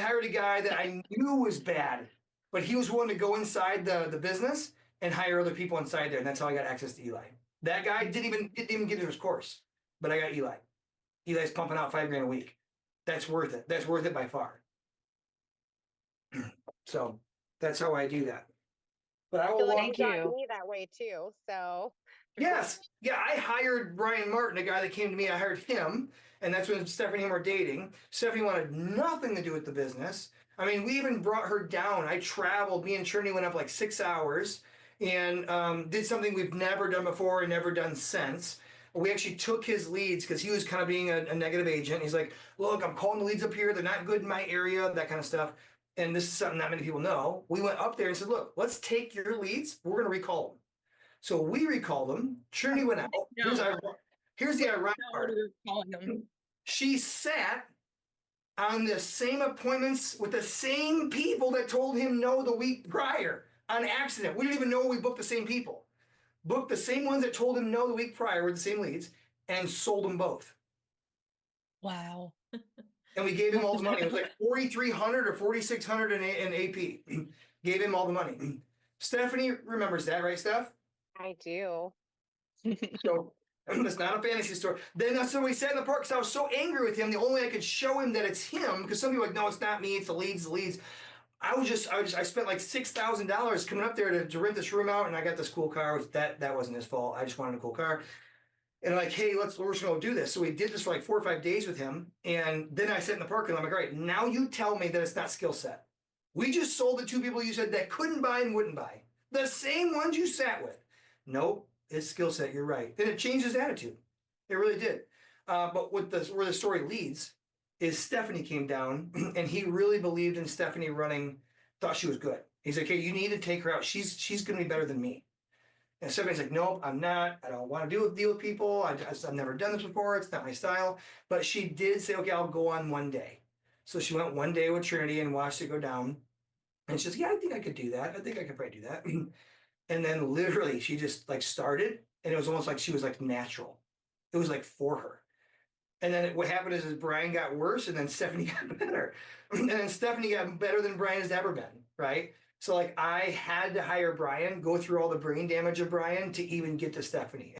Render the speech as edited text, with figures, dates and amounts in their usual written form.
hired a guy that I knew was bad, but he was willing to go inside the business and hire other people inside there. And that's how I got access to Eli. That guy didn't even get to his course, but I got Eli. Eli's pumping out $5,000 a week. That's worth it. That's worth it by far. So that's how I do that. But I I will feel like walk. you got me that way too. So Yes. Yeah, I hired Brian Martin, a guy that came to me. I hired him, and that's when Stephanie and I were dating. Stephanie wanted nothing to do with the business. I mean, we even brought her down. I traveled. Me and Trinity went up like 6 hours and did something we've never done before and never done since. We actually took his leads because he was kind of being a negative agent. He's like, look, I'm calling the leads up here. They're not good in my area, that kind of stuff. And this is something not many people know. We went up there and said, look, let's take your leads. We're going to recall them. So we recalled them. Trinity went out. No. Here's the ironic No, part. we're calling them. She sat on the same appointments with the same people that told him no the week prior on accident. We didn't even know we booked the same people. Booked the same ones that told him no the week prior with the same leads and sold them both. Wow. And we gave him all the money. It was like 4,300 or 4,600 in AP. Gave him all the money. Stephanie remembers that, right, Steph? I do. So it's not a fantasy story. Then that's what we said in the park because I was so angry with him. The only way I could show him that it's him, because some people are like, no, it's not me, it's the leads. I spent like $6,000 coming up there to rent this room out, and I got this cool car. That wasn't his fault. I just wanted a cool car. And I'm like, hey, we're just gonna do this. So we did this for like 4 or 5 days with him. And then I sat in the park and I'm like, all right, now you tell me that it's not skill set. We just sold the 2 people you said that couldn't buy and wouldn't buy. The same ones you sat with. Nope, it's skill set, you're right. And it changed his attitude. It really did. But where the story leads is Stephanie came down and he really believed in Stephanie running, thought she was good. He's like, hey, you need to take her out. She's gonna be better than me. And Stephanie's like, nope, I'm not. I don't want to deal with people. I've never done this before. It's not my style. But she did say, okay, I'll go on one day. So she went one day with Trinity and watched it go down. And she's like, yeah, I think I could do that. I think I could probably do that. And then literally she just like started and it was almost like she was like natural. It was like for her. And then what happened is Brian got worse and then Stephanie got better. And then Stephanie got better than Brian has ever been, right? So like I had to hire Brian, go through all the brain damage of Brian to even get to Stephanie.